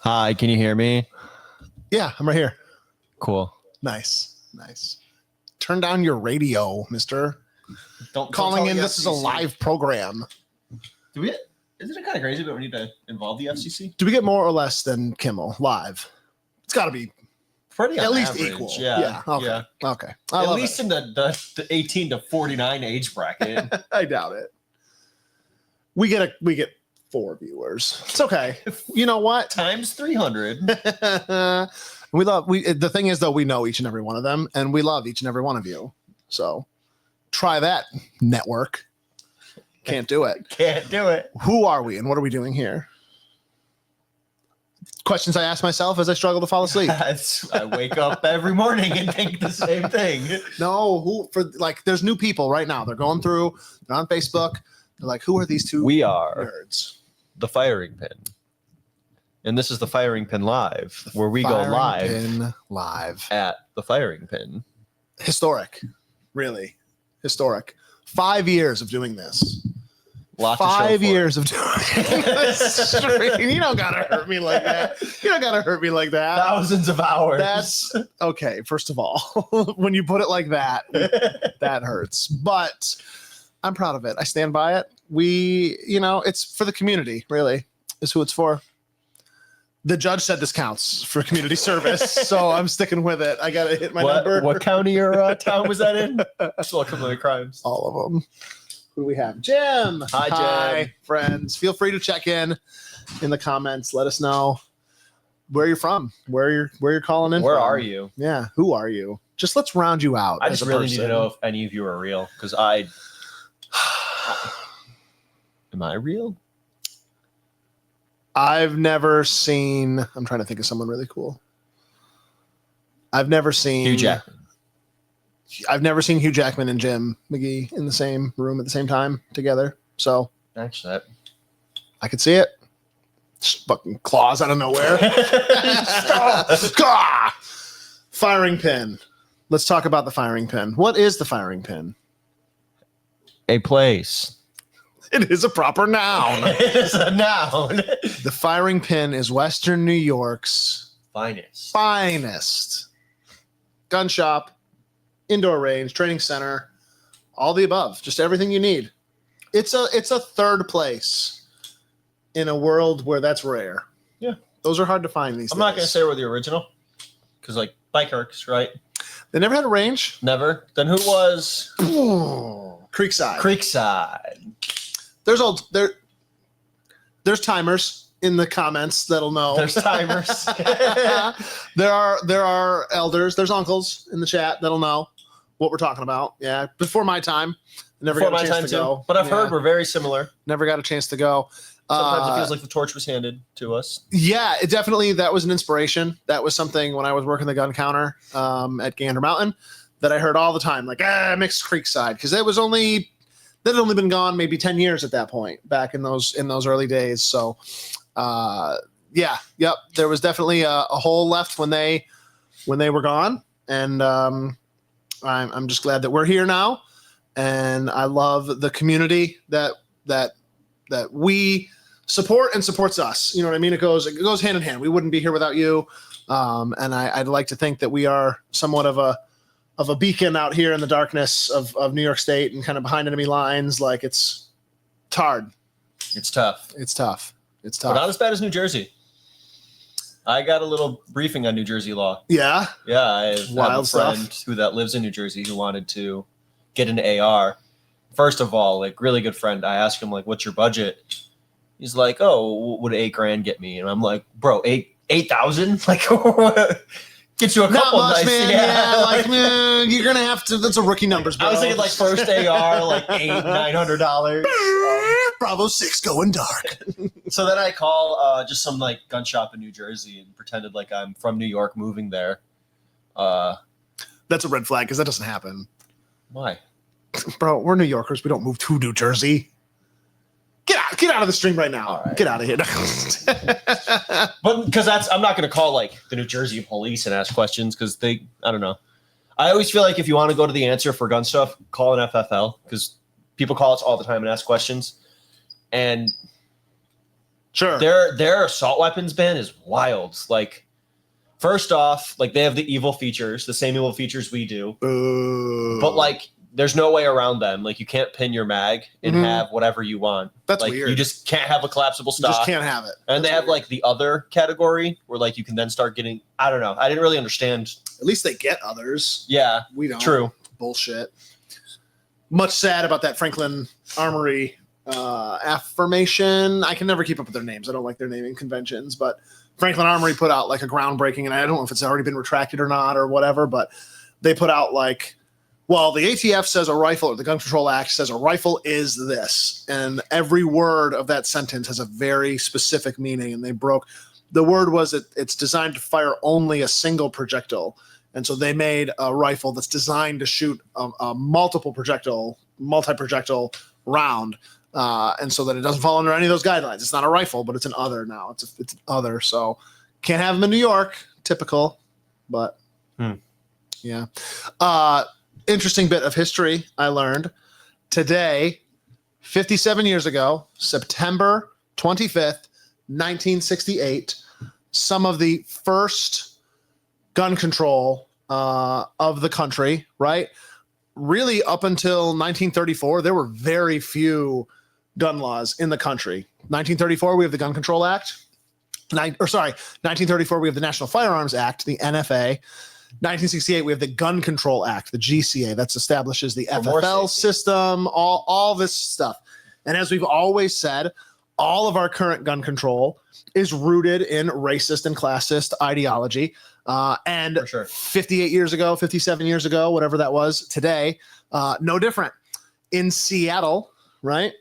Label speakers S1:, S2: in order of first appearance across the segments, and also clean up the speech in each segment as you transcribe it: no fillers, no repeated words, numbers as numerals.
S1: Hi, can you hear me?
S2: Yeah, I'm right here.
S1: Cool.
S2: Nice. Turn down your radio, mister.
S1: Don't
S2: Calling
S1: tell
S2: in,
S1: the
S2: this is a
S1: FCC.
S2: live program.
S1: Isn't it kind of crazy that we need to involve the FCC?
S2: Do we get more or less than Kimmel live? It's got to be
S1: Pretty
S2: at
S1: on
S2: least
S1: average,
S2: equal.
S1: Yeah.
S2: Okay.
S1: Yeah.
S2: Okay.
S1: At least in the 18 to 49 age bracket.
S2: I doubt it. We get 4 viewers. It's okay. You know what?
S1: Times 300.
S2: The thing is though, we know each and every one of them, and we love each and every one of you. So try that, network. Can't do it.
S1: Can't do it.
S2: Who are we and what are we doing here? Questions I ask myself as I struggle to fall asleep.
S1: I wake up every morning and think the same thing.
S2: No, there's new people right now. They're going through, they're on Facebook. They're like, who are these two
S1: We are
S2: nerds?
S1: the Firing Pin. And this is the Firing Pin Live, where we go live at the Firing Pin.
S2: Historic. Really. Historic. 5 years of doing this.
S1: Lots
S2: 5 years of doing this. You don't gotta hurt me like that.
S1: Thousands of hours.
S2: That's okay. First of all, when you put it like that, that hurts. But I'm proud of it. I stand by it. It's for the community, really, is who it's for. The judge said this counts for community service, so I'm sticking with it. I gotta hit my number.
S1: What county or town was that in? Welcome to the crimes.
S2: All of them. Who do we have? Jim.
S1: Hi, Jim.
S2: Friends. Feel free to check in the comments. Let us know where you're from, where you're calling in.
S1: Where
S2: from.
S1: are you?
S2: Yeah. Who are you? Just let's round you out.
S1: I just really need to know if any of you are real, because am I real?
S2: I've never seen. I'm trying to think of someone really cool. I've never seen
S1: Hugh Jackman.
S2: I've never seen Hugh Jackman and Jim McGee in the same room at the same time together. So
S1: Actually,
S2: I could see it. Just fucking claws out of nowhere. Firing pin. Let's talk about the firing pin. What is the firing pin?
S1: a place.
S2: It is a proper noun.
S1: It is a noun.
S2: The firing pin is Western New York's
S1: finest
S2: gun shop, indoor range, training center, all the above, just everything you need. It's a third place in a world where that's rare.
S1: Yeah.
S2: Those are hard to find these days.
S1: I'm not going to say we're the original, because like Bikehurks, right?
S2: They never had a range.
S1: Never. Then who was?
S2: Creekside. There's timers in the comments that'll know.
S1: There's timers.
S2: there are elders. There's uncles in the chat that'll know what we're talking about. Yeah, before my time, never got a chance to go.
S1: But I've heard we're very similar.
S2: Never got a chance to go.
S1: Sometimes it feels like the torch was handed to us.
S2: Yeah, it definitely, that was an inspiration. That was something when I was working the gun counter at Gander Mountain that I heard all the time, like, Mixed Creekside, because that had only been gone maybe 10 years at that point, back in those early days. So, there was definitely a hole left when they were gone, and I'm just glad that we're here now, and I love the community that we support and supports us. You know what I mean? It goes hand in hand. We wouldn't be here without you, and I'd like to think that we are somewhat of a beacon out here in the darkness of New York State and kind of behind enemy lines. Like it's hard.
S1: It's tough.
S2: But
S1: not as bad as New Jersey. I got a little briefing on New Jersey law.
S2: Yeah.
S1: Yeah. I have
S2: Wild
S1: a friend
S2: stuff.
S1: who lives in New Jersey who wanted to get an AR. First of all, like really good friend. I asked him like, what's your budget? He's like, oh, would $8,000 get me? And I'm like, bro, 8,000? Like, get you a couple
S2: Not much,
S1: nice,
S2: man. Yeah, you're gonna have to. That's a rookie numbers, bro.
S1: I was thinking like first AR, like $900.
S2: Bravo 6 going dark.
S1: So then I call just some like gun shop in New Jersey and pretended like I'm from New York, moving there.
S2: That's a red flag because that doesn't happen,
S1: Why?
S2: bro. We're New Yorkers. We don't move to New Jersey. Get out of the stream right now.
S1: All right.
S2: Get out of here.
S1: But because I'm not going to call like the New Jersey police and ask questions because I don't know. I always feel like if you want to go to the answer for gun stuff, call an FFL because people call us all the time and ask questions. And
S2: Sure.
S1: Their assault weapons ban is wild. Like, first off, like they have the evil features, the same evil features we do,
S2: Ooh.
S1: but like there's no way around them. Like you can't pin your mag and have whatever you want.
S2: That's
S1: like
S2: weird.
S1: you just can't have a collapsible
S2: You
S1: stock.
S2: just can't have it.
S1: And they
S2: That's
S1: have
S2: weird.
S1: like the other category where like you can then start getting. I don't know. I didn't really understand.
S2: At least they get others.
S1: Yeah,
S2: We don't.
S1: true.
S2: Bullshit. Much sad about that Franklin Armory affirmation. I can never keep up with their names. I don't like their naming conventions, but Franklin Armory put out like a groundbreaking, and I don't know if it's already been retracted or not or whatever, but they put out like, well, the ATF says a rifle, or the Gun Control Act says a rifle is this, and every word of that sentence has a very specific meaning, and they broke. The word was it's designed to fire only a single projectile. And so they made a rifle that's designed to shoot a multi-projectile round, and so that it doesn't fall under any of those guidelines. It's not a rifle, but it's an other now. It's an other, so can't have them in New York. Typical, but yeah. Interesting bit of history I learned today. 57 years ago, September 25th, 1968, some of the first gun control of the country, right? Really, up until 1934, there were very few gun laws in the country. 1934, we have the Gun Control Act. 1934, we have the National Firearms Act, the NFA. 1968, we have the Gun Control Act, the GCA. That establishes the FFL system, all this stuff. And as we've always said, all of our current gun control is rooted in racist and classist ideology. And
S1: For sure.
S2: 58 years ago, 57 years ago, whatever that was, today, no different. In Seattle, right,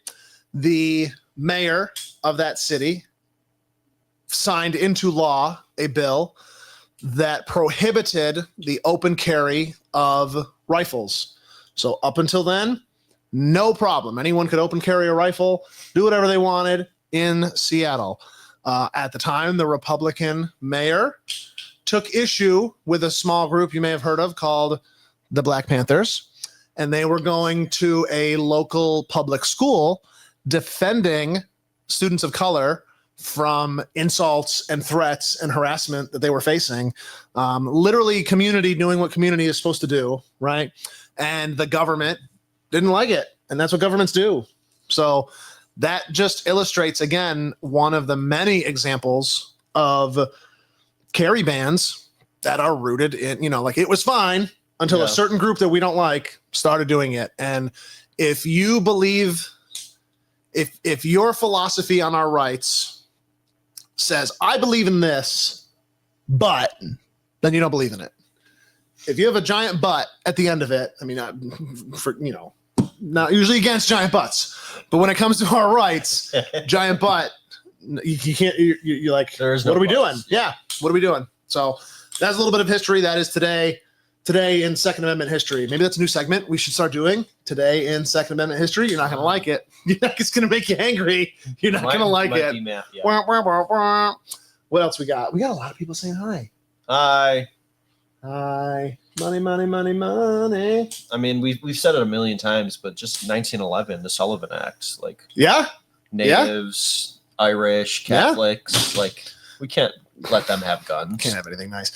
S2: the mayor of that city signed into law a bill that prohibited the open carry of rifles. So up until then, no problem. Anyone could open carry a rifle, do whatever they wanted in Seattle. At the time, the Republican mayor took issue with a small group you may have heard of called the Black Panthers, and they were going to a local public school defending students of color from insults and threats and harassment that they were facing. Literally community doing what community is supposed to do, right? And the government didn't like it, and that's what governments do. So that just illustrates, again, one of the many examples of carry bans that are rooted in, like it was fine until a certain group that we don't like started doing it. And if you believe, if your philosophy on our rights says, I believe in this, but then you don't believe in it. If you have a giant butt at the end of it, I mean, not usually against giant butts, but when it comes to our rights, giant butt, you can't, you're like,
S1: There's
S2: what
S1: no
S2: are we
S1: buts.
S2: doing? Yeah. What are we doing? So that's a little bit of history. That is today in Second Amendment history. Maybe that's a new segment we should start doing. Today in Second Amendment history. You're not going to like it. It's going to make you angry. You're not going to like it.
S1: Be math, yeah.
S2: Wah, wah, wah, wah. What else we got? We got a lot of people saying hi.
S1: Hi.
S2: Hi. Money, money, money, money.
S1: I mean, we've said it a million times, but just 1911, the Sullivan Act, like
S2: Yeah.
S1: natives, Irish, Catholics, like we can't let them have guns.
S2: Can't have anything nice.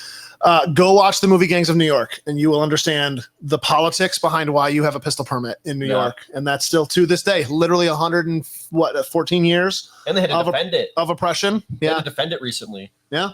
S2: Go watch the movie Gangs of New York, and you will understand the politics behind why you have a pistol permit in New York, and that's still to this day, literally 14 years
S1: And they had to
S2: of
S1: defend it.
S2: of oppression.
S1: They had
S2: Yeah,
S1: to defend it recently.
S2: yeah.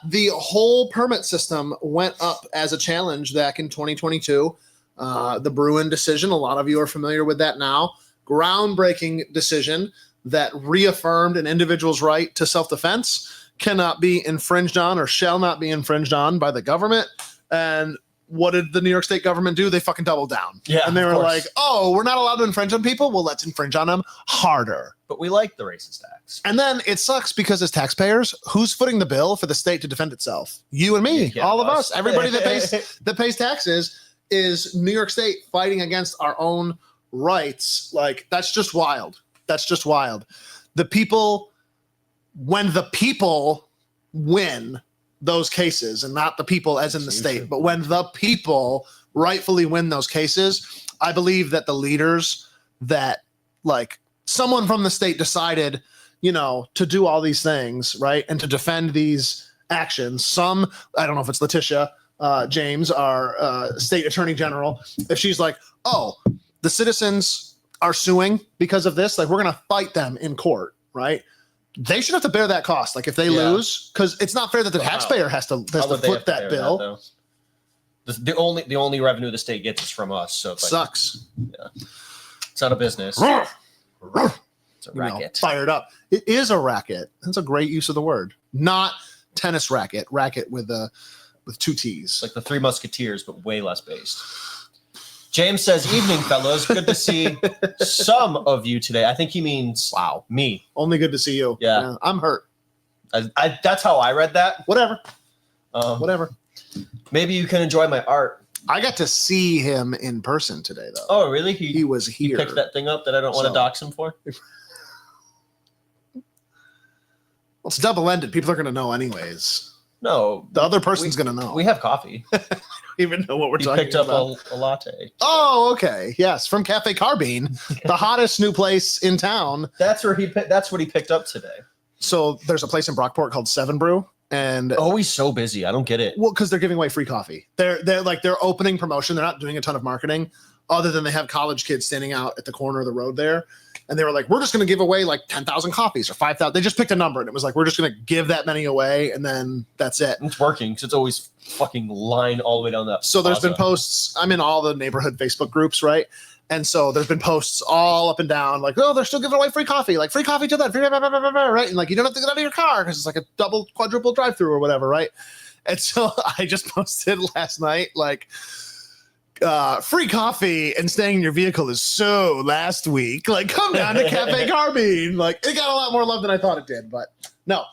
S2: The whole permit system went up as a challenge back in 2022. The Bruin decision, a lot of you are familiar with that now. Groundbreaking decision that reaffirmed an individual's right to self-defense cannot be infringed on or shall not be infringed on by the government. And what did the New York State government do? They fucking doubled down.
S1: Yeah,
S2: And they
S1: of
S2: were
S1: course.
S2: like, oh, we're not allowed to infringe on people? Well, let's infringe on them harder.
S1: But we like the racist acts.
S2: And then it sucks because as taxpayers, who's footing the bill for the state to defend itself? You and me,
S1: Yeah,
S2: all of
S1: us.
S2: us, everybody that pays taxes is New York State fighting against our own rights. Like, that's just wild. That's just wild. The people, when the people win those cases, and not the people as in the state, but when the people rightfully win those cases, I believe that the leaders that, like, someone from the state decided, to do all these things, right? And to defend these actions. Some, I don't know if it's Letitia James, our state attorney general, if she's like, oh, the citizens are suing because of this, like we're going to fight them in court, right? They should have to bear that cost. Like if they lose, because it's not fair that the taxpayer has to foot that bill.
S1: The only revenue the state gets is from us. So it's like,
S2: sucks.
S1: Yeah. It's not a business. It's a racket.
S2: Fired up. It is a racket. That's a great use of the word. Not tennis racket. Racket with two T's.
S1: It's like the Three Musketeers, but way less based. James says, evening, fellows. Good to see some of you today. I think he means me.
S2: Only good to see you.
S1: Yeah.
S2: I'm hurt.
S1: That's how I read that.
S2: Whatever.
S1: Maybe you can enjoy my art.
S2: I got to see him in person today, though.
S1: Oh, really?
S2: He was here.
S1: He picked that thing up that I don't want to dox him for?
S2: Well, it's double-ended. People are going to know anyways.
S1: No.
S2: The other person's going to know.
S1: We have coffee.
S2: I don't even know what we're talking about.
S1: He picked up a latte.
S2: Oh, okay. Yes, from Cafe Carbine, the hottest new place in town.
S1: That's what he picked up today.
S2: So there's a place in Brockport called Seven Brew. And
S1: always so busy. I don't get it.
S2: Well, because they're giving away free coffee. They're like their opening promotion. They're not doing a ton of marketing other than they have college kids standing out at the corner of the road there. And they were like, we're just going to give away like 10,000 coffees or 5,000. They just picked a number and it was like, we're just going to give that many away. And then that's it.
S1: It's working because it's always fucking line all the way down that.
S2: So there's been posts. I'm in all the neighborhood Facebook groups, right? And so there's been posts all up and down like, oh, they're still giving away free coffee, like free coffee to that, right? And like, you don't have to get out of your car because it's like a double, quadruple drive-through or whatever, right? And so I just posted last night, like, free coffee and staying in your vehicle is so last week. Like, come down to Cafe Carbine. Like, it got a lot more love than I thought it did. But no,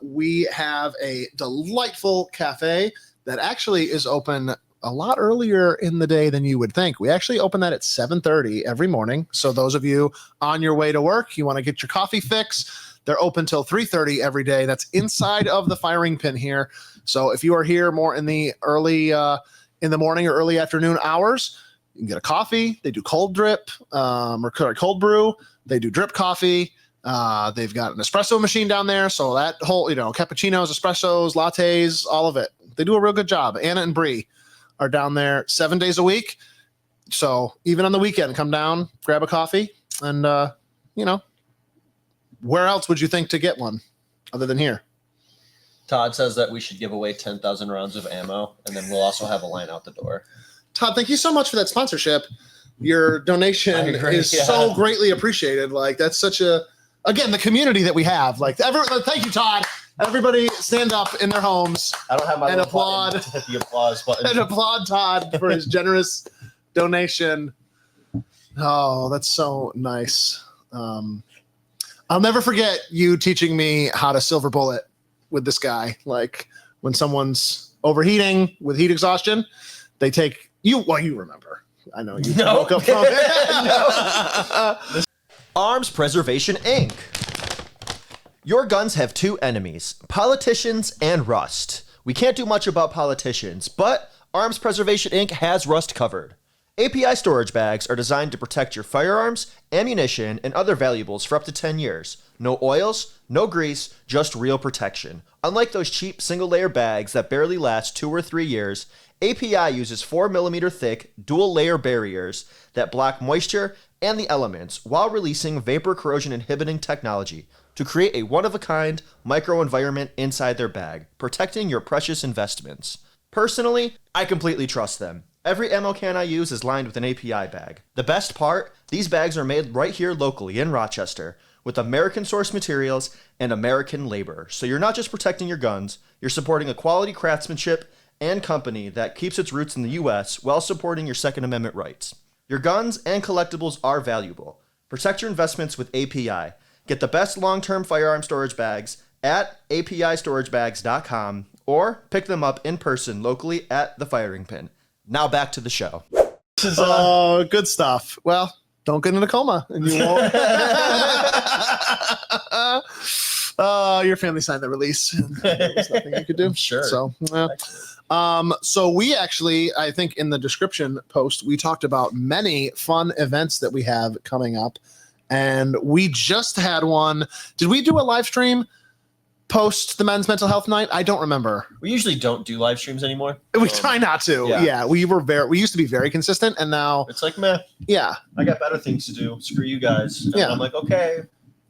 S2: we have a delightful cafe that actually is open a lot earlier in the day than you would think. We actually open that at 7:30 every morning. So those of you on your way to work, you want to get your coffee fix, they're open till 3:30 every day. That's inside of the firing pin here. So if you are here more in the early in the morning or early afternoon hours, you can get a coffee. They do cold drip or cold brew. They do drip coffee. They've got an espresso machine down there. So that whole, cappuccinos, espressos, lattes, all of it. They do a real good job. Anna and Bree are down there 7 days a week. So even on the weekend, come down, grab a coffee, and, where else would you think to get one other than here?
S1: Todd says that we should give away 10,000 rounds of ammo, and then we'll also have a line out the door.
S2: Todd, thank you so much for that sponsorship. Your donation is so greatly appreciated. Like, that's such again, the community that we have. Like, thank you, Todd. Everybody stand up in their homes.
S1: I don't have my
S2: and applaud
S1: to hit the applause button.
S2: And applaud Todd for his generous donation. Oh, that's so nice. I'll never forget you teaching me how to silver bullet with this guy. Like when someone's overheating with heat exhaustion, they take you. Well, you remember. I know you woke up from it.
S3: Arms Preservation Inc. Your guns have two enemies, politicians and rust. We can't do much about politicians, but Arms Preservation Inc. has rust covered. API storage bags are designed to protect your firearms, ammunition, and other valuables for up to 10 years. No oils, no grease, just real protection. Unlike those cheap single-layer bags that barely last 2 or 3 years, API uses 4mm thick, dual-layer barriers that block moisture and the elements while releasing vapor corrosion inhibiting technology to create a one-of-a-kind microenvironment inside their bag, protecting your precious investments. Personally, I completely trust them. Every ammo can I use is lined with an API bag. The best part, these bags are made right here locally in Rochester with American source materials and American labor. So you're not just protecting your guns, you're supporting a quality craftsmanship and company that keeps its roots in the US while supporting your Second Amendment rights. Your guns and collectibles are valuable. Protect your investments with API. Get the best long-term firearm storage bags at apistoragebags.com or pick them up in person locally at the firing pin. Now back to the show.
S2: Oh, good stuff. Well, don't get in a coma and you won't. Your family signed the release. There was nothing you could do.
S1: Sure.
S2: So we actually, I think in the description post, we talked about many fun events that we have coming up And we just had one. Did we do a live stream post the men's mental health night? I don't remember.
S1: We usually don't do live streams anymore.
S2: We try not to.
S1: yeah.
S2: Yeah, we used to be very consistent, and now
S1: It's like, meh,
S2: yeah,
S1: I got better things to do. Screw you guys. And
S2: Yeah.
S1: I'm like, okay,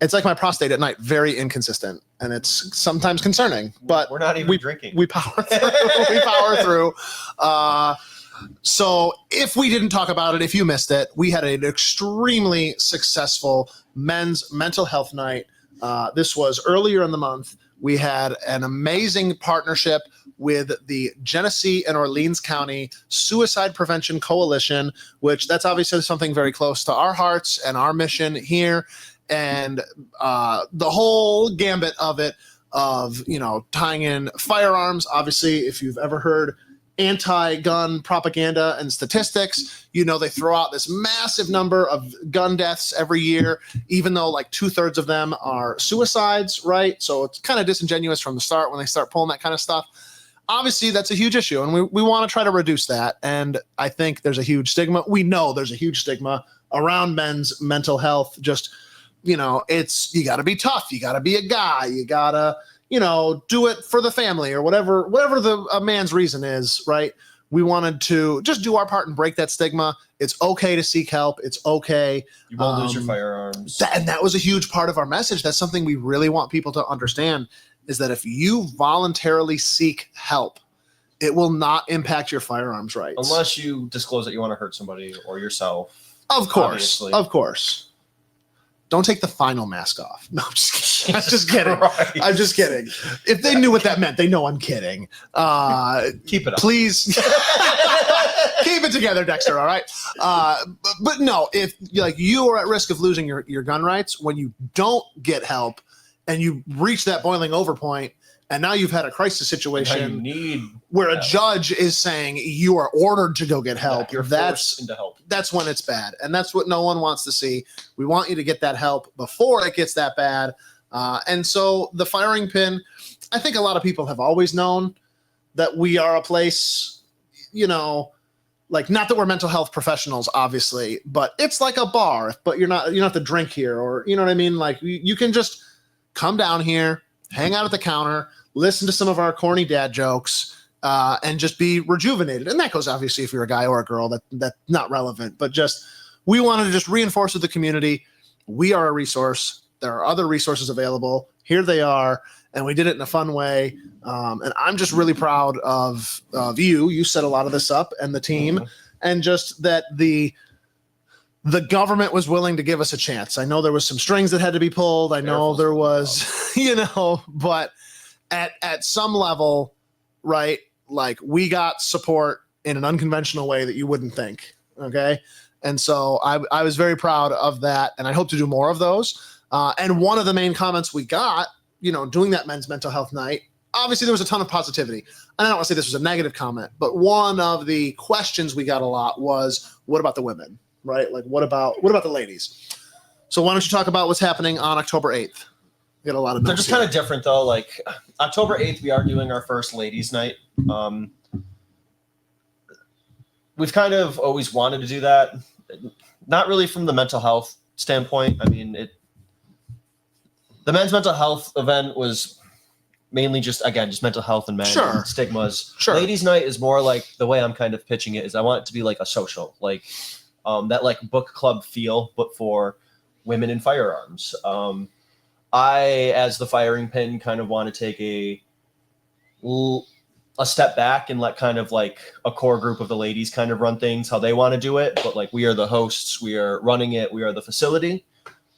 S2: it's like my prostate at night, very inconsistent, and it's sometimes concerning. But
S1: we're not even drinking.
S2: we power through. We power through. So if we didn't talk about it, if you missed it, we had an extremely successful men's mental health night. This was earlier in the month. We had an amazing partnership with the Genesee and Orleans County Suicide Prevention Coalition, which that's obviously something very close to our hearts and our mission here. And the whole gambit of it, of, tying in firearms. Obviously, if you've ever heard anti-gun propaganda and statistics, they throw out this massive number of gun deaths every year, even though like 2/3 of them are suicides, right? So it's kind of disingenuous from the start when they start pulling that kind of stuff. Obviously, that's a huge issue, and we want to try to reduce that. And I think there's a huge stigma. We know there's a huge stigma around men's mental health. Just, it's, you got to be tough. You got to be a guy. You got to, do it for the family or whatever a man's reason is, right? We wanted to just do our part and break that stigma. It's okay to seek help. It's okay.
S1: You won't lose your firearms.
S2: And that was a huge part of our message. That's something we really want people to understand, is that if you voluntarily seek help, it will not impact your firearms rights.
S1: Unless you disclose that you want to hurt somebody or yourself.
S2: Of course.
S1: Obviously.
S2: Of course. Don't take the final mask off. No, I'm just kidding. I'm just kidding.
S1: Christ.
S2: I'm just kidding. If they knew what that meant, they know I'm kidding.
S1: Keep it up.
S2: Please keep it together, Dexter. All right. But no, if you are at risk of losing your gun rights when you don't get help and you reach that boiling over point, and now you've had a crisis
S1: Now
S2: situation
S1: you need
S2: where a
S1: help.
S2: judge is saying you are ordered to go get help.
S1: You're
S2: That's
S1: forced into help.
S2: that's when it's bad, and that's what no one wants to see. We want you to get that help before it gets that bad. And so the firing pin, I think a lot of people have always known that we are a place, not that we're mental health professionals, obviously, but it's like a bar. But you don't have to drink here, or you know what I mean. Like you can just come down here, hang out at the counter, listen to some of our corny dad jokes. And just be rejuvenated. And that goes obviously if you're a guy or a girl, that's not relevant, but just, we wanted to just reinforce with the community, we are a resource. There are other resources available. Here they are. And we did it in a fun way. And I'm just really proud of you. You set a lot of this up, and the team, and just that the government was willing to give us a chance. I know there was some strings that had to be pulled. I know there was, but at some level, right? Like, we got support in an unconventional way that you wouldn't think. Okay. And so I was very proud of that, and I hope to do more of those. And one of the main comments we got, doing that men's mental health night, obviously there was a ton of positivity. And I don't want to say this was a negative comment, but one of the questions we got a lot was, what about the women, right? Like, what about the ladies? So why don't you talk about what's happening on October 8th? We got a lot of
S1: They're
S2: notes
S1: just
S2: here.
S1: kind of different though. Like October 8th, we are doing our first ladies' night. We've kind of always wanted to do that. Not really from the mental health standpoint. I mean, the men's mental health event was mainly just mental health and men and stigmas.
S2: Sure.
S1: Ladies' night is more like, the way I'm kind of pitching it is, I want it to be like a social, like that like book club feel, but for women in firearms. I, as the firing pin, kind of want to take a step back and let kind of like a core group of the ladies kind of run things how they want to do it. But like, we are the hosts, we are running it, we are the facility.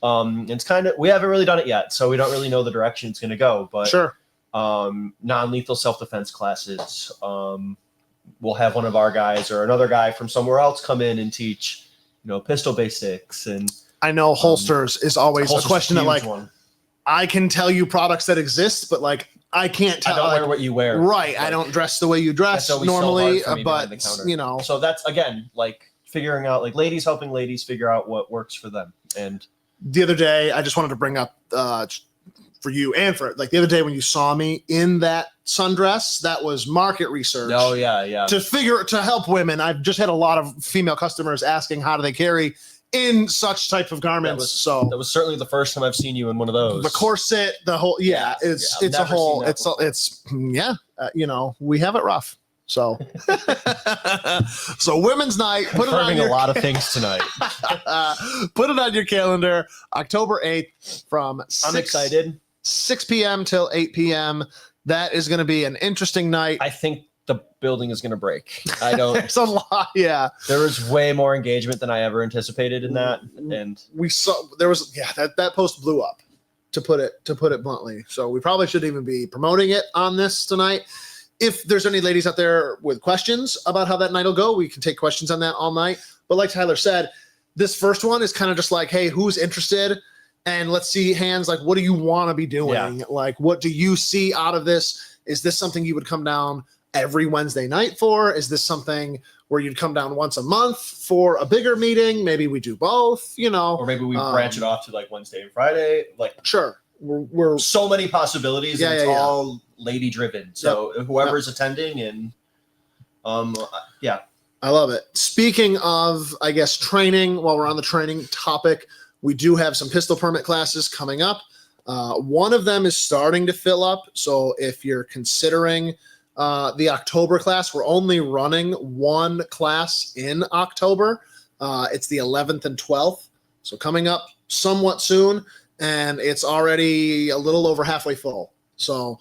S1: It's kind of, we haven't really done it yet, so we don't really know the direction it's going to go. But
S2: Sure.
S1: Non-lethal self-defense classes. We'll have one of our guys or another guy from somewhere else come in and teach, pistol basics. And
S2: I know holsters is always a
S1: holster's
S2: question that,
S1: huge
S2: like,
S1: one.
S2: I can tell you products that exist, but like, I can't tell.
S1: I don't
S2: like,
S1: wear what you wear.
S2: Right. I
S1: Like,
S2: don't dress the way you dress
S1: that's always
S2: normally,
S1: so hard for me behind the counter.
S2: but
S1: So that's, again, like figuring out, like, ladies helping ladies figure out what works for them. And
S2: the other day, I just wanted to bring up for you and for like the other day when you saw me in that sundress, that was market research.
S1: oh yeah,
S2: To help women. I've just had a lot of female customers asking how do they carry in such type of garments.
S1: That was certainly the first time I've seen you in one of those.
S2: The corset, the whole, it's
S1: I've
S2: it's a
S1: never
S2: whole,
S1: seen that
S2: it's we have it rough. So, so Women's Night, put it on
S1: Confirming
S2: your
S1: a lot of things tonight.
S2: put it on your calendar, October 8th from
S1: I'm excited.
S2: 6 p.m. till 8 p.m. That is going to be an interesting night.
S1: I think the building is going to break. I don't.
S2: There's a lot, yeah.
S1: There was way more engagement than I ever anticipated in that, and
S2: We saw there was that post blew up, to put it bluntly. So we probably shouldn't even be promoting it on this tonight. If there's any ladies out there with questions about how that night will go, we can take questions on that all night. But like Tyler said, this first one is kind of just like, hey, who's interested? And let's see hands. Like, what do you want to be doing?
S1: Yeah.
S2: Like, what do you see out of this? Is this something you would come down every Wednesday night for? Is this something where you'd come down once a month for a bigger meeting? Maybe we do both,
S1: or maybe we branch it off to like Wednesday and Friday. Like,
S2: sure. We're
S1: so many possibilities, and it's all lady driven. So whoever's attending, and
S2: I love it. Speaking of, I guess, training, while we're on the training topic, we do have some pistol permit classes coming up. One of them is starting to fill up. So if you're considering the October class, we're only running one class in October. It's the 11th and 12th. So coming up somewhat soon, and it's already a little over halfway full. So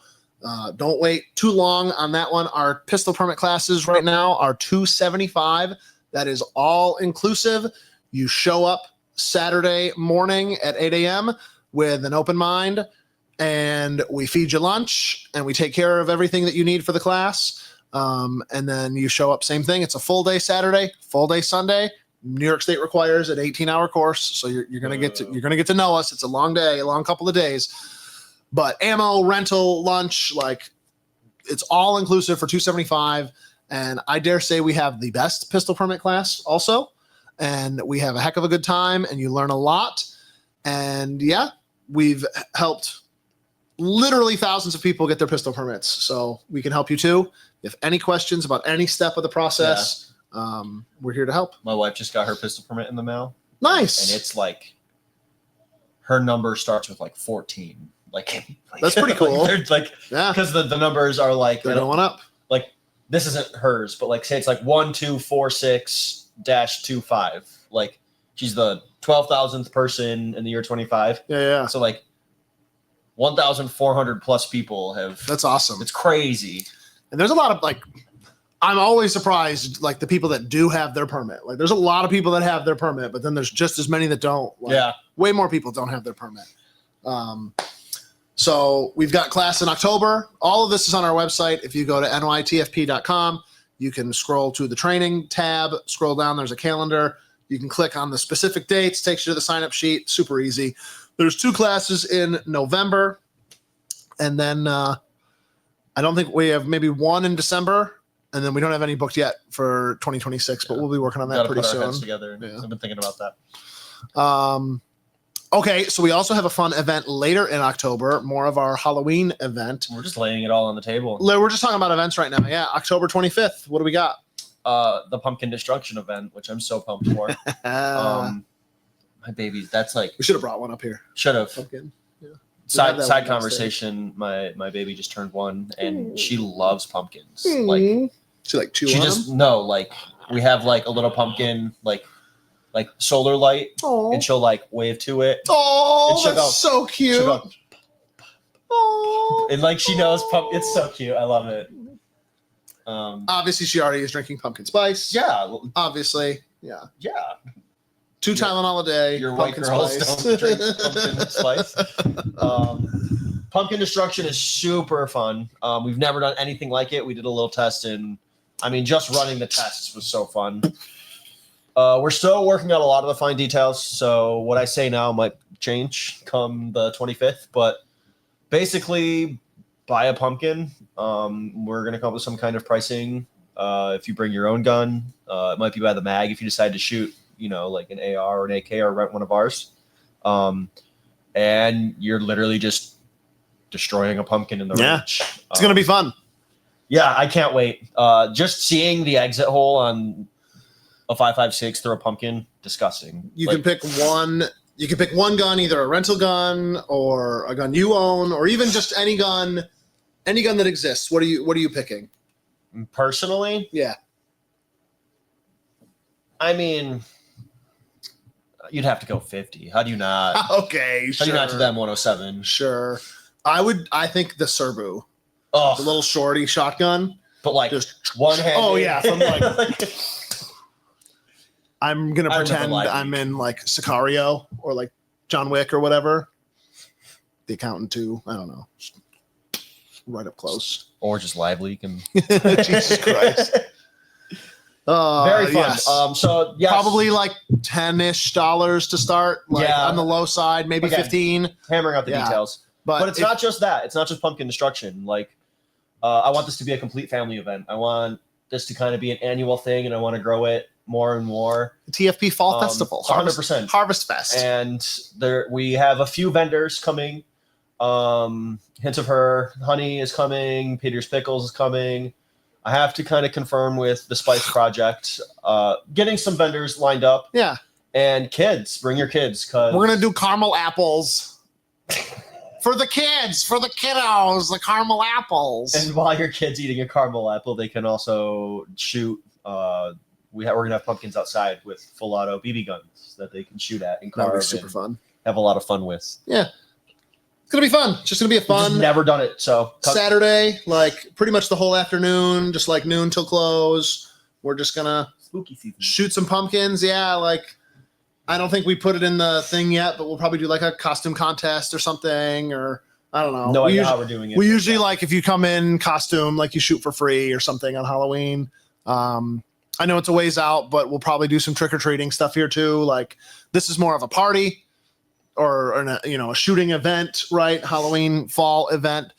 S2: don't wait too long on that one. Our pistol permit classes right now are $275. That is all inclusive. You show up Saturday morning at 8 a.m. with an open mind, and we feed you lunch, and we take care of everything that you need for the class. And then you show up, same thing. It's a full day Saturday, full day Sunday. New York State requires an 18-hour course, so you're gonna get to know us. It's a long day, a long couple of days. But ammo, rental, lunch, like, it's all inclusive for $275. And I dare say we have the best pistol permit class also. And we have a heck of a good time, and you learn a lot. And yeah, we've helped literally thousands of people get their pistol permits. So we can help you too. If any questions about any step of the process, we're here to help.
S1: My wife just got her pistol permit in the mail.
S2: Nice.
S1: And it's like, her number starts with like 14. Like
S2: that's pretty cool.
S1: Yeah, because the numbers are like,
S2: they're going up.
S1: Like, this isn't hers, but like, say it's like 1246-25. Like, she's the 12,000th person in the year 25.
S2: Yeah.
S1: So like 1,400 plus people have.
S2: That's awesome.
S1: It's crazy.
S2: And there's a lot of, like, I'm always surprised, like, the people that do have their permit. Like, there's a lot of people that have their permit, but then there's just as many that don't. Like,
S1: yeah.
S2: Way more people don't have their permit. So we've got class in October. All of this is on our website. If you go to nytfp.com, you can scroll to the training tab, scroll down, there's a calendar. You can click on the specific dates, takes you to the sign-up sheet. Super easy. There's 2 classes in November. And then I don't think we have, maybe 1 in December. And then we don't have any booked yet for 2026, but we'll be working on that pretty soon.
S1: Heads together. Yeah. I've been thinking about that.
S2: Okay, so we also have a fun event later in October, more of our Halloween event.
S1: We're just laying it all on the table.
S2: We're just talking about events right now. Yeah, October 25th. What do we got?
S1: The Pumpkin Destruction event, which I'm so pumped for. My babies, that's like,
S2: we should have brought one up here.
S1: Should have.
S2: Pumpkin. Yeah.
S1: Side conversation. My baby just turned 1, and she loves pumpkins. Like,
S2: she like chew
S1: she
S2: on
S1: just
S2: them?
S1: no, like, we have like a little pumpkin, like solar light,
S2: Aww.
S1: and she'll like wave to it.
S2: Oh,
S1: And she'll
S2: that's so cute.
S1: She'll go,
S2: Oh,
S1: and like, she knows it's so cute. I love it.
S2: Obviously, she already is drinking pumpkin spice.
S1: Yeah.
S2: Obviously, yeah. 2 Tylenol a day.
S1: Your white
S2: pumpkin
S1: girls
S2: spice.
S1: don't drink pumpkin spice. Pumpkin Destruction is super fun. We've never done anything like it. We did a little test, and I mean, just running the tests was so fun. We're still working out a lot of the fine details, so what I say now might change come the 25th, but basically, buy a pumpkin. We're going to come up with some kind of pricing. If you bring your own gun, it might be by the mag if you decide to shoot, like an AR or an AK, or rent one of ours. And you're literally just destroying a pumpkin in the range.
S2: It's going to be fun.
S1: Yeah, I can't wait. Just seeing the exit hole on a 5.56 through a pumpkin disgusting.
S2: You
S1: Like,
S2: can pick one. You can pick one gun, either a rental gun or a gun you own, or even just any gun that exists. What are you picking?
S1: personally,
S2: Yeah.
S1: I mean, you'd have to go 50. How do you not?
S2: Okay,
S1: How
S2: sure.
S1: do you not do that in 107?
S2: Sure. I think the Serbu,
S1: Oh,
S2: the little shorty shotgun.
S1: but like
S2: Just
S1: one hand.
S2: Oh, yeah, from, like- I'm gonna
S1: I remember
S2: pretend
S1: Live
S2: I'm
S1: Leak.
S2: in like Sicario or like John Wick or whatever. The Accountant 2. I don't know. Just right up close.
S1: Or just live leak and
S2: Jesus Christ.
S1: very fun.
S2: Yes.
S1: So yes,
S2: Probably like $10-ish to start. Like
S1: Yeah.
S2: on the low side, maybe
S1: Again,
S2: 15.
S1: hammering out the
S2: Yeah.
S1: details.
S2: But,
S1: But it's not just that. It's not just pumpkin destruction. Like, I want this to be a complete family event. I want this to kind of be an annual thing, and I want to grow it more and more.
S2: TFP Fall Festival.
S1: 100%.
S2: Harvest Fest.
S1: And there, we have a few vendors coming. Hints of Her Honey is coming. Peter's Pickles is coming. I have to kind of confirm with the Spice Project. Getting some vendors lined up.
S2: Yeah.
S1: And kids, bring your kids, because
S2: We're going to do caramel apples. For the kids, for the kiddos, the caramel apples.
S1: And while your kid's eating a caramel apple, they can also shoot. We're gonna have pumpkins outside with full auto BB guns that they can shoot at and
S2: That'll be
S1: carve
S2: super
S1: and
S2: fun.
S1: have a lot of fun with.
S2: Yeah. It's going to be fun. It's just going to be a
S1: We've just
S2: fun
S1: never done it, so
S2: Saturday, like pretty much the whole afternoon, just like noon till close. We're just going to
S1: spooky season.
S2: shoot some pumpkins. Yeah, like I don't think we put it in the thing yet, but we'll probably do like a costume contest or something, or I don't know.
S1: No
S2: We
S1: idea
S2: usually-
S1: how we're doing it.
S2: We usually like if you come in costume, like you shoot for free or something on Halloween. I know it's a ways out, but we'll probably do some trick or treating stuff here too. Like this is more of a party or a shooting event, right? Halloween fall event.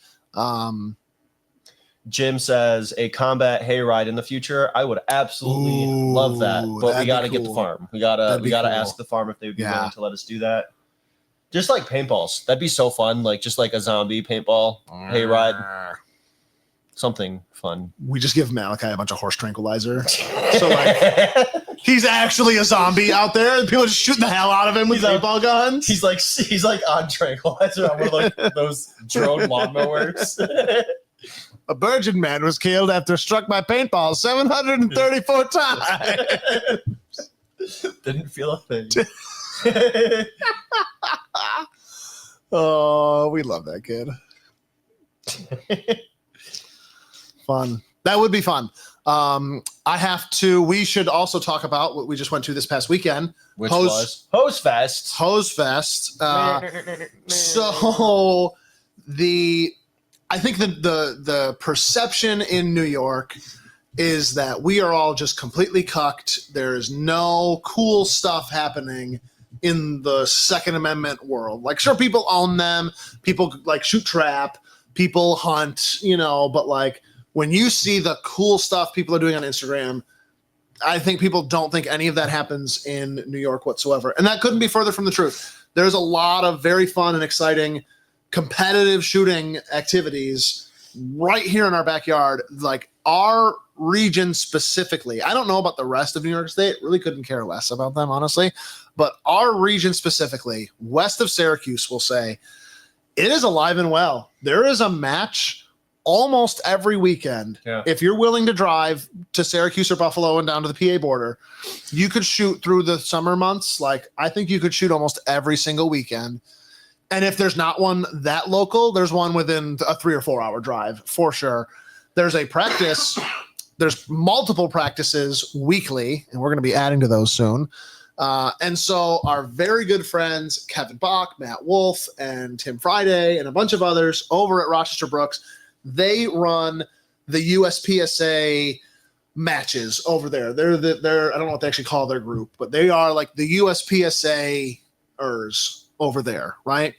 S1: Jim says a combat hayride in the future. I would absolutely
S2: Ooh,
S1: love that, but we
S2: that'd
S1: got to
S2: be
S1: get the
S2: cool.
S1: farm. We gotta
S2: That'd be cool.
S1: ask the farm if they would be
S2: Yeah.
S1: willing to let us do that. Just like paintballs, that'd be so fun. Like just like a zombie paintball hayride, something fun.
S2: We just give Malachi a bunch of horse tranquilizer. So like he's actually a zombie out there, and people are just shooting the hell out of him with
S1: He's a-
S2: paintball guns.
S1: he's like on tranquilizer on one of like those drone lawnmowers.
S2: A virgin man was killed after struck by paintball 734 times.
S1: Didn't feel a thing.
S2: Oh, we love that kid. Fun. That would be fun. We should also talk about what we just went to this past weekend,
S1: Which
S2: Hose-
S1: was Hose Fest.
S2: Hose Fest. So I think the perception in New York is that we are all just completely cucked. There is no cool stuff happening in the Second Amendment world. Like, sure, people own them. People like shoot trap. People hunt. But like when you see the cool stuff people are doing on Instagram, I think people don't think any of that happens in New York whatsoever. And that couldn't be further from the truth. There's a lot of very fun and exciting competitive shooting activities right here in our backyard. Like our region specifically, I don't know about the rest of New York State, really couldn't care less about them, honestly. But our region specifically, west of Syracuse, we'll say, it is alive and well. There is a match almost every weekend.
S1: Yeah.
S2: If you're willing to drive to Syracuse or Buffalo and down to the PA border, you could shoot through the summer months. Like I think you could shoot almost every single weekend. And if there's not one that local, there's one within a 3 or 4 hour drive for sure. There's a practice. There's multiple practices weekly, and we're going to be adding to those soon. And so our very good friends, Kevin Bach, Matt Wolf, and Tim Friday, and a bunch of others over at Rochester Brooks, they run the USPSA matches over there. They're I don't know what they actually call their group, but they are like the USPSA-ers over there, right?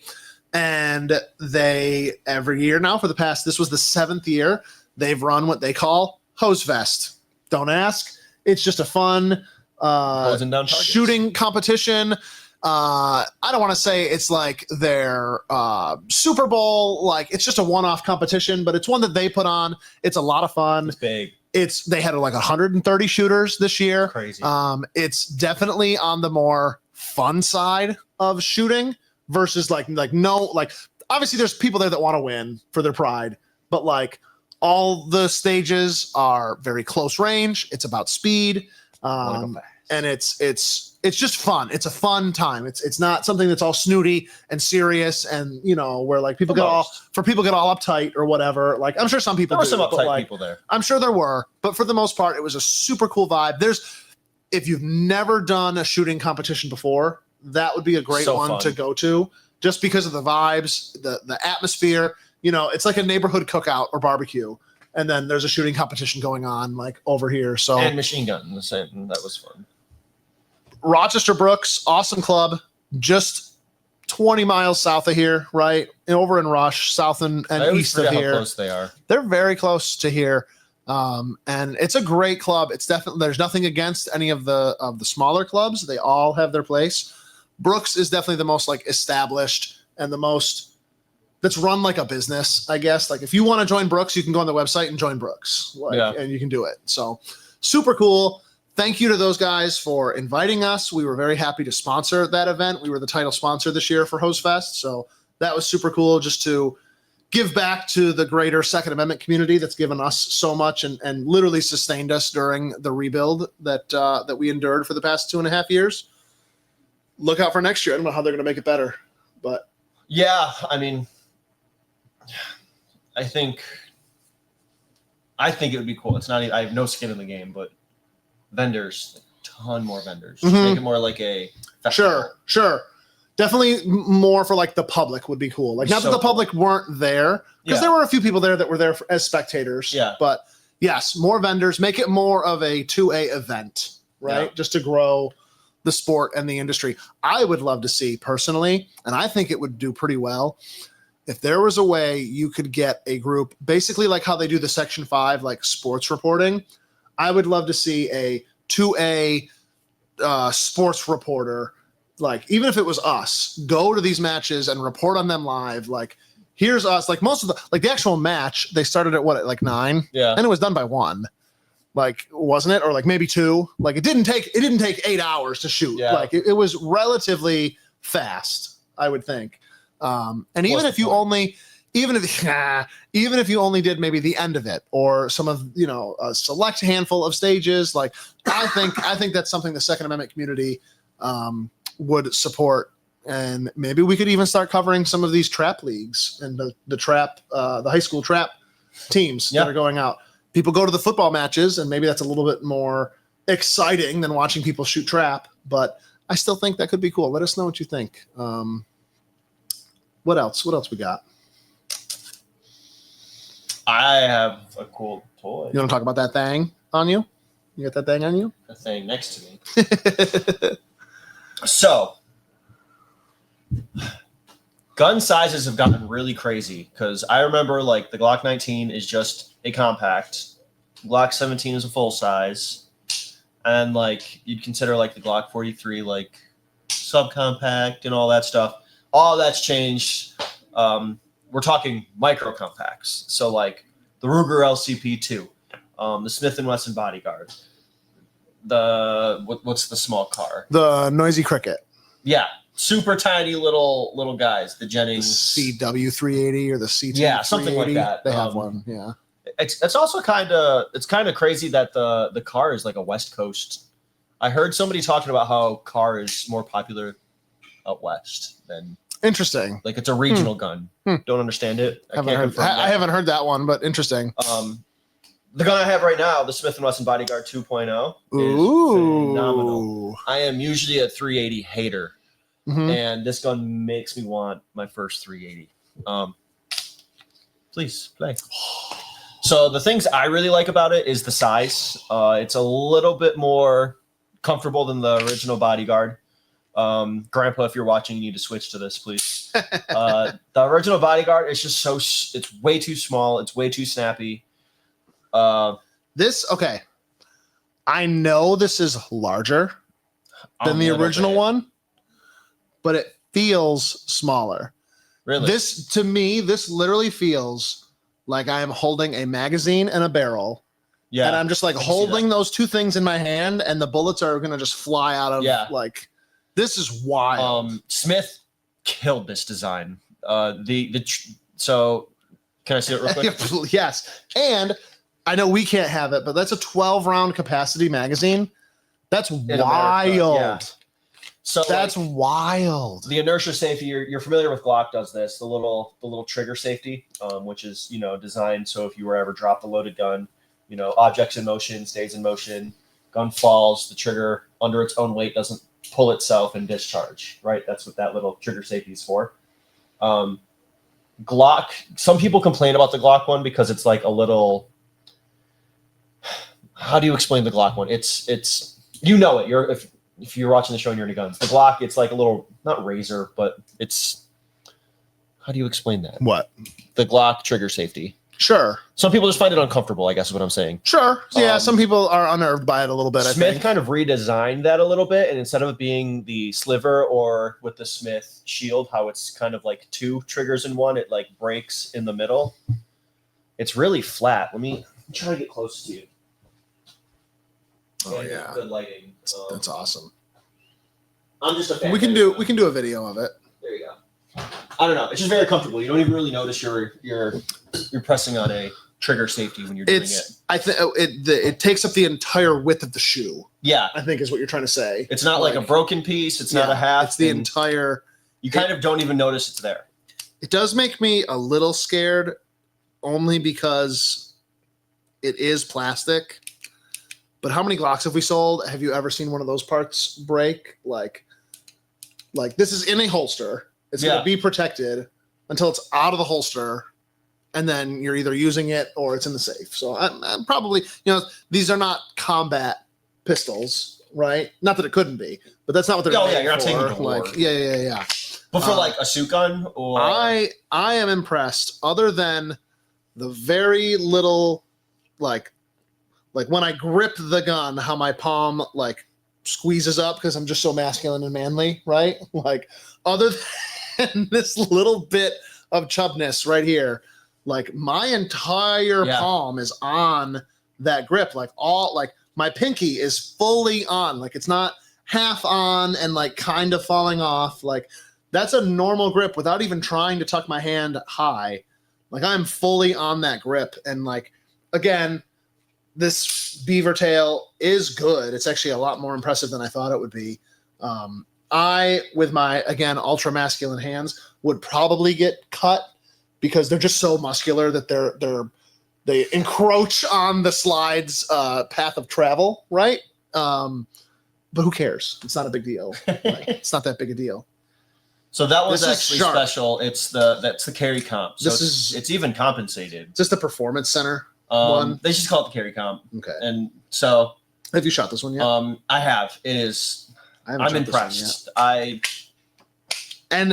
S2: And they every year now this was the 7th year, they've run what they call Hose Fest. Don't ask. It's just a fun
S1: Closing down targets.
S2: shooting competition. I don't want to say it's like their Super Bowl, like it's just a one-off competition, but it's one that they put on. It's a lot of fun.
S1: It's big.
S2: They had like 130 shooters this year.
S1: Crazy.
S2: It's definitely on the more fun side of shooting versus like obviously there's people there that want to win for their pride, but like all the stages are very close range. It's about speed. And it's just fun. It's a fun time. It's not something that's all snooty and serious and where like people get all uptight or whatever. Like I'm sure some people
S1: there were
S2: do,
S1: some
S2: but,
S1: uptight
S2: like,
S1: people there.
S2: I'm sure there were, but for the most part, it was a super cool vibe. If you've never done a shooting competition before, that would be a great one
S1: fun
S2: to go to, just because of the vibes, the atmosphere. It's like a neighborhood cookout or barbecue, and then there's a shooting competition going on like over here. So
S1: and machine gun, the same. That was fun.
S2: Rochester Brooks, awesome club, just 20 miles south of here, right? And over in Rush, south and east of here.
S1: How close they are.
S2: They're very close to here. And it's a great club. It's definitely, there's nothing against any of the smaller clubs. They all have their place. Brooks is definitely the most like established and the most that's run like a business, I guess. Like if you want to join Brooks, you can go on the website and join Brooks, and you can do it. So super cool. Thank you to those guys for inviting us. We were very happy to sponsor that event. We were the title sponsor this year for Hose Fest. So that was super cool just to give back to the greater Second Amendment community that's given us so much and literally sustained us during the rebuild that we endured for the past 2.5 years. Look out for next year. I don't know how they're going to make it better, but
S1: yeah, I mean, I think it would be cool. It's not. I have no skin in the game, but vendors, a ton more vendors.
S2: Mhm.
S1: Make it more like a festival.
S2: Sure. Definitely more for like the public would be cool. Like not
S1: So
S2: that the public weren't there, because there were a few people there that were there as spectators.
S1: Yeah.
S2: But yes, more vendors, make it more of a 2A event, right?
S1: Yeah.
S2: Just to grow the sport and the industry. I would love to see personally, and I think it would do pretty well, if there was a way you could get a group, basically like how they do the Section 5, like sports reporting. I would love to see a 2A sports reporter, like even if it was us, go to these matches and report on them live. Like here's us, like most of the actual match, they started at like 9?
S1: Yeah.
S2: And it was done by 1. Like, wasn't it? Or like maybe 2. Like it didn't take 8 hours to shoot.
S1: Yeah.
S2: Like it was relatively fast, I would think. And even if you only did maybe the end of it or some of a select handful of stages, like I think that's something the Second Amendment community would support, and maybe we could even start covering some of these trap leagues and the high school trap teams that are going out. People go to the football matches, and maybe that's a little bit more exciting than watching people shoot trap, but I still think that could be cool. Let us know what you think. What else we got?
S1: I have a cool toy.
S2: You want to talk about that thing on you? You got that thing on you?
S1: A thing next to me. So, gun sizes have gotten really crazy because I remember like the Glock 19 is just a compact, Glock 17 is a full size, and like you'd consider like the Glock 43 like subcompact and all that stuff. All that's changed. We're talking micro compacts, so like the Ruger LCP2, the Smith & Wesson Bodyguard. What's the small car?
S2: The Noisy Cricket.
S1: Yeah, super tiny little guys. The
S2: The
S1: Jennings
S2: CW380 or the CT380.
S1: Yeah, something like that.
S2: They have one. Yeah.
S1: It's also kind of crazy that the car is like a West Coast. I heard somebody talking about how car is more popular out west than
S2: Interesting.
S1: like it's a regional gun. Don't understand it. I
S2: haven't heard that one, but interesting.
S1: The gun I have right now, the Smith & Wesson Bodyguard 2.0, is phenomenal. I am usually a 380 hater, and this gun makes me want my first 380. Please play. So the things I really like about it is the size. It's a little bit more comfortable than the original Bodyguard. Grandpa, if you're watching, you need to switch to this, please. The original Bodyguard is just it's way too small. It's way too snappy.
S2: Okay. I know this is larger than the original one, but it feels smaller.
S1: Really?
S2: This literally feels like I am holding a magazine and a barrel
S1: Yeah.
S2: And I'm just like
S1: I can see
S2: holding those two things in my hand, and the bullets are gonna just fly out of like. This is wild.
S1: Smith killed this design. So can I see it real quick?
S2: Yes. And I know we can't have it, but that's a 12 round capacity magazine. That's wild.
S1: Yeah. So
S2: that's wild.
S1: The inertia safety, you're familiar with Glock does this, the little trigger safety, which is, designed so if you were ever dropped a loaded gun, objects in motion, stays in motion, gun falls, the trigger under its own weight doesn't pull itself and discharge, right? That's what that little trigger safety is for. Glock, some people complain about the Glock one because it's like a little, how do you explain the Glock one? It's if you're watching the show and you're into guns, the Glock, it's like a little, not razor, but it's, how do you explain that?
S2: What?
S1: The Glock trigger safety.
S2: Sure.
S1: Some people just find it uncomfortable, I guess is what I'm saying.
S2: Sure. Yeah, some people are unnerved by it a little bit,
S1: Smith
S2: I think.
S1: kind of redesigned that a little bit, and instead of it being the sliver or with the Smith shield, how it's kind of like two triggers in one, it like breaks in the middle. It's really flat. Let me try to get close to you.
S2: Oh, yeah.
S1: Good lighting.
S2: That's awesome.
S1: I'm just a fan.
S2: We can do a video of it.
S1: There you go. I don't know. It's just very comfortable. You don't even really notice you're pressing on a trigger safety when you're doing it.
S2: I think it takes up the entire width of the shoe.
S1: Yeah,
S2: I think is what you're trying to say.
S1: It's not like a broken piece. It's not a half.
S2: It's the entire.
S1: You kind of don't even notice it's there.
S2: It does make me a little scared, only because it is plastic. But how many Glocks have we sold? Have you ever seen one of those parts break? Like this is in a holster. It's going to be protected until it's out of the holster, and then you're either using it or it's in the safe. So I'm probably, these are not combat pistols, right? Not that it couldn't be, but that's not what they're.
S1: Oh yeah, you're not taking it to war.
S2: Yeah.
S1: But for like a suit gun, or
S2: I am impressed. Other than the very little, like when I grip the gun, how my palm like squeezes up because I'm just so masculine and manly, right? Like other than this little bit of chubness right here, like my entire palm is on that grip. Like my pinky is fully on. Like it's not half on and like kind of falling off. Like that's a normal grip without even trying to tuck my hand high. Like I'm fully on that grip. And like, again, this beaver tail is good. It's actually a lot more impressive than I thought it would be. I, with my, again, ultra masculine hands, would probably get cut because they're just so muscular that they encroach on the slide's path of travel, right? But who cares? It's not a big deal. It's not that big a deal.
S1: So that was actually special. That's the carry comp. So it's even compensated.
S2: Is this the performance center?
S1: They just call it the carry comp.
S2: Okay.
S1: And so
S2: have you shot this one yet?
S1: I have. It is. I'm impressed. And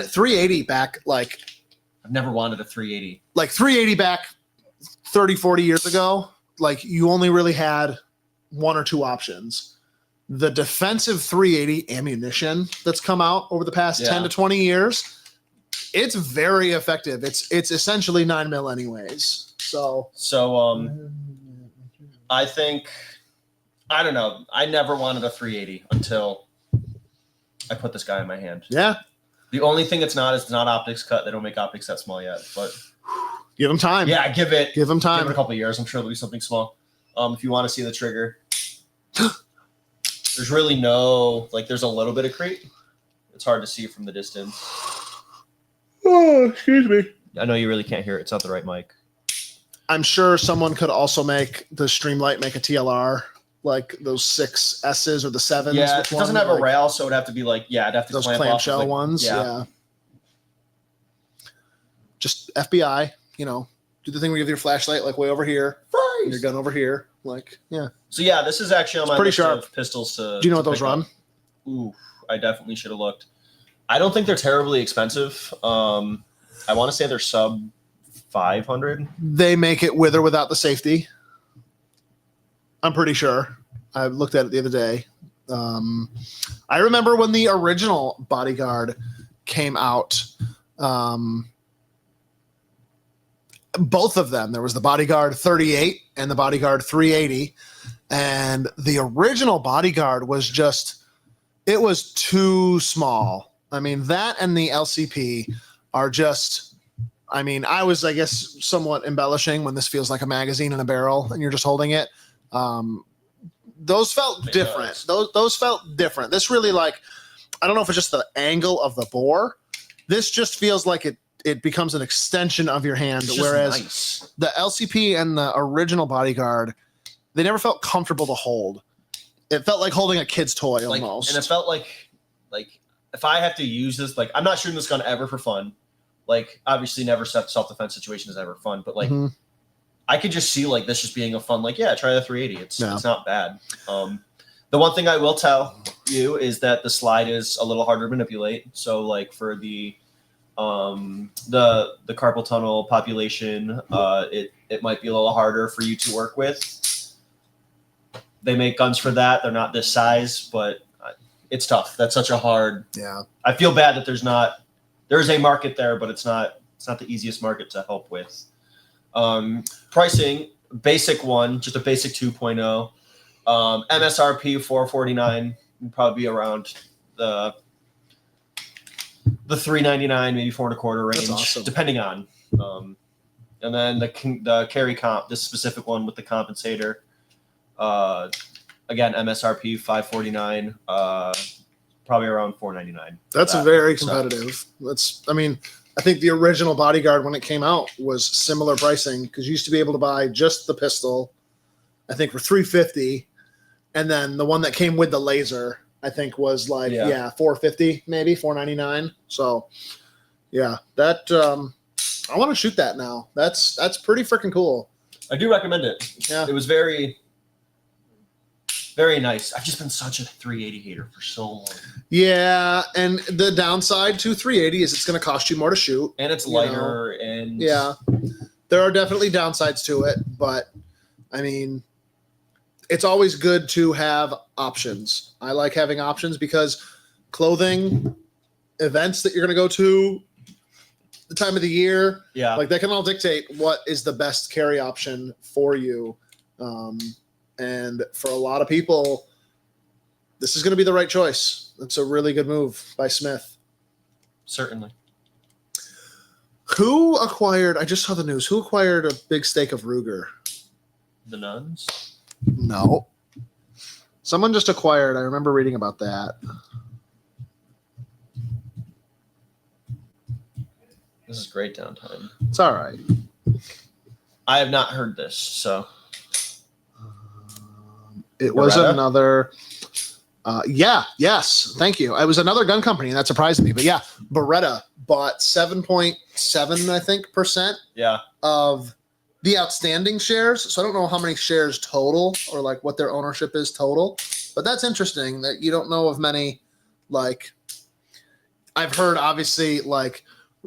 S2: 380 back, like
S1: I've never wanted a 380.
S2: Like 380 back 30, 40 years ago, like you only really had one or two options. The defensive 380 ammunition that's come out over the past 10 to 20 years, it's very effective. It's essentially 9mm anyways. So
S1: I think, I don't know. I never wanted a 380 until I put this guy in my hand.
S2: Yeah.
S1: The only thing it's not optics cut. They don't make optics that small yet, but
S2: give them time.
S1: Yeah, give them time. Give it a couple of years. I'm sure it'll be something small. If you want to see the trigger, there's really there's a little bit of creep. It's hard to see from the distance.
S2: Oh, excuse me.
S1: I know you really can't hear it. It's not the right mic.
S2: I'm sure someone could also make the Streamlight make a TLR, like those 6 S's or the 7s.
S1: Yeah, it doesn't have a rail, so it'd have to be it'd have to
S2: those
S1: clamp
S2: clamshell
S1: off
S2: ones. Yeah. Just FBI, do the thing where you have your flashlight way over here, your gun over here,
S1: So yeah, this is actually on my list of pistols to.
S2: Do you know what those run?
S1: Ooh, I definitely should have looked. I don't think they're terribly expensive. I want to say they're sub 500.
S2: They make it with or without the safety. I'm pretty sure. I looked at it the other day. I remember when the original Bodyguard came out. both of them. There was the Bodyguard 38 and the Bodyguard 380. And the original Bodyguard was just, it was too small. I mean, that and the LCP are just, I mean, I was, I guess, somewhat embellishing when this feels like a magazine in a barrel and you're just holding it. Those felt different. Those felt different. This really, like, I don't know if it's just the angle of the bore. This just feels like it becomes an extension of your hand, whereas
S1: nice.
S2: The LCP and the original Bodyguard, they never felt comfortable to hold. It felt like holding a kid's toy almost.
S1: And it felt like if I have to use this, like, I'm not shooting this gun ever for fun. Like, obviously never self-defense situation is ever fun, but like I could just see like this just being a fun, like, yeah, try the 380. It's not bad. The one thing I will tell you is that the slide is a little harder to manipulate. So like for the carpal tunnel population, it might be a little harder for you to work with. They make guns for that. They're not this size, but it's tough. That's such a hard.
S2: Yeah.
S1: I feel bad that there's a market there, but it's not the easiest market to help with. Pricing, basic one, just a basic 2.0. MSRP 449 would probably be around the 399, maybe 4.25 range,
S2: That's awesome.
S1: depending on. And then the carry comp, this specific one with the compensator. Again, MSRP 549, probably around 499.
S2: That's very competitive. I mean, I think the original Bodyguard when it came out was similar pricing because you used to be able to buy just the pistol, I think for $350, and then the one that came with the laser, I think was like $450, maybe $499. So, yeah, that I want to shoot that now. That's pretty freaking cool.
S1: I do recommend it.
S2: Yeah,
S1: it was very, very nice. I've just been such a 380 hater for so long.
S2: Yeah, and the downside to 380 is it's going to cost you more to shoot,
S1: and it's lighter, and
S2: yeah, there are definitely downsides to it, but I mean, it's always good to have options. I like having options because clothing, events that you're going to go to, the time of the year, like that can all dictate what is the best carry option for you. And for a lot of people, this is going to be the right choice. It's a really good move by Smith.
S1: Certainly.
S2: Who acquired, I just saw the news, who acquired a big stake of Ruger?
S1: The Nuns?
S2: No. Someone just acquired, I remember reading about that.
S1: This is great downtime.
S2: It's all right.
S1: I have not heard this, so.
S2: It was another. Yes. Thank you. It was another gun company, and that surprised me. But yeah, Beretta bought 7.7, I think, percent of the outstanding shares. So I don't know how many shares total or like what their ownership is total. But that's interesting that you don't know of many. Like, I've heard obviously like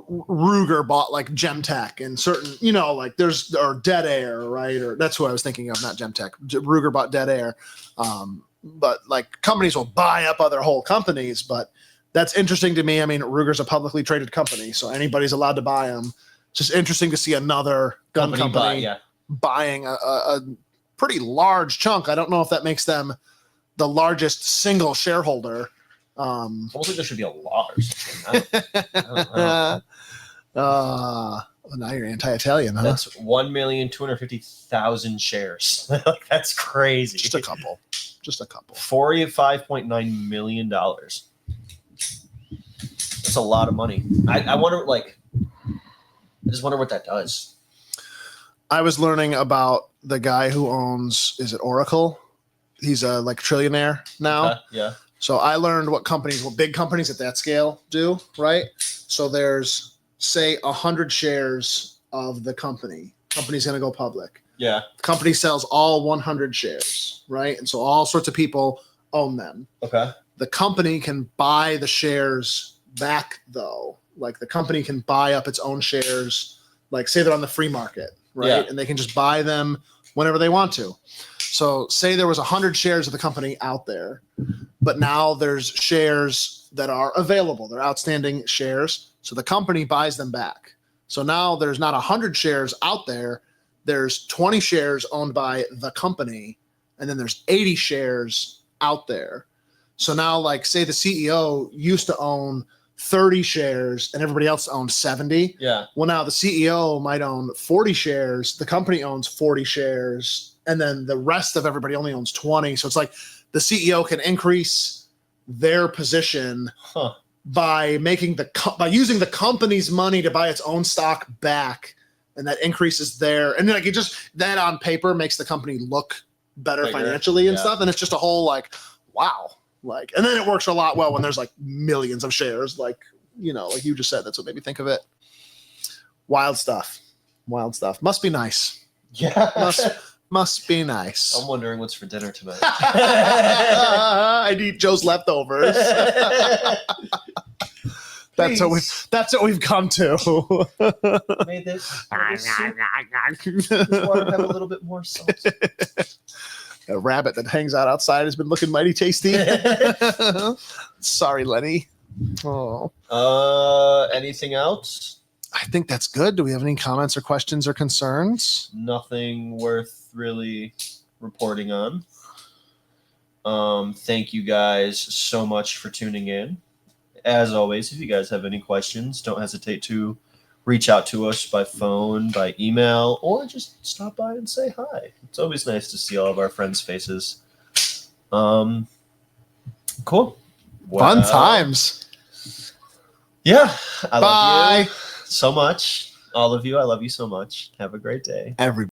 S2: Ruger bought like Gemtech and certain, like or Dead Air, right? Or that's what I was thinking of, not Gemtech. Ruger bought Dead Air. But like companies will buy up other whole companies, but that's interesting to me. I mean, Ruger's a publicly traded company, so anybody's allowed to buy them. It's just interesting to see another gun company buying a pretty large chunk. I don't know if that makes them the largest single shareholder.
S1: Almost like there should be a law or something. I don't know.
S2: Now you're anti-Italian, huh?
S1: That's 1,250,000 shares. That's crazy.
S2: Just a couple.
S1: $45.9 million. That's a lot of money. I wonder, I just wonder what that does.
S2: I was learning about the guy who owns, is it Oracle? He's a trillionaire now.
S1: Yeah.
S2: So I learned what big companies at that scale do, right? So there's, say, 100 shares of the company. Company's going to go public.
S1: Yeah.
S2: The company sells all 100 shares, right? And so all sorts of people own them.
S1: Okay.
S2: The company can buy the shares back, though. Like the company can buy up its own shares, like say they're on the free market, right?
S1: Yeah.
S2: And they can just buy them whenever they want to. So say there was 100 shares of the company out there, but now there's shares that are available. They're outstanding shares. So the company buys them back. So now there's not 100 shares out there. There's 20 shares owned by the company, and then there's 80 shares out there. So now, like, say the CEO used to own 30 shares and everybody else owned 70.
S1: Yeah.
S2: Well, now the CEO might own 40 shares, the company owns 40 shares, and then the rest of everybody only owns 20. So it's like the CEO can increase their position
S1: Huh.
S2: by by using the company's money to buy its own stock back, and that increases and like it just that on paper makes the company look better
S1: Bigger.
S2: financially and
S1: Yeah.
S2: stuff, and it's just a whole like wow, like, and then it works a lot well when there's like millions of shares, like, you know, like you just said. That's what made me think of it. Wild stuff. Must be nice.
S1: Yeah.
S2: Must be nice.
S1: I'm wondering what's for dinner tonight.
S2: I'd eat Joe's leftovers. That's what we've come to.
S1: Made this soup. Just want to have a little bit more salt.
S2: A rabbit that hangs out outside has been looking mighty tasty. Sorry, Lenny. Oh,
S1: Anything else?
S2: I think that's good. Do we have any comments or questions or concerns?
S1: Nothing worth really reporting on. Thank you guys so much for tuning in. As always, if you guys have any questions, don't hesitate to reach out to us by phone, by email, or just stop by and say hi. It's always nice to see all of our friends' faces. Cool.
S2: Fun
S1: Well,
S2: times.
S1: Yeah. I love
S2: Bye.
S1: you so much. All of you, I love you so much. Have a great day.
S2: Everybody.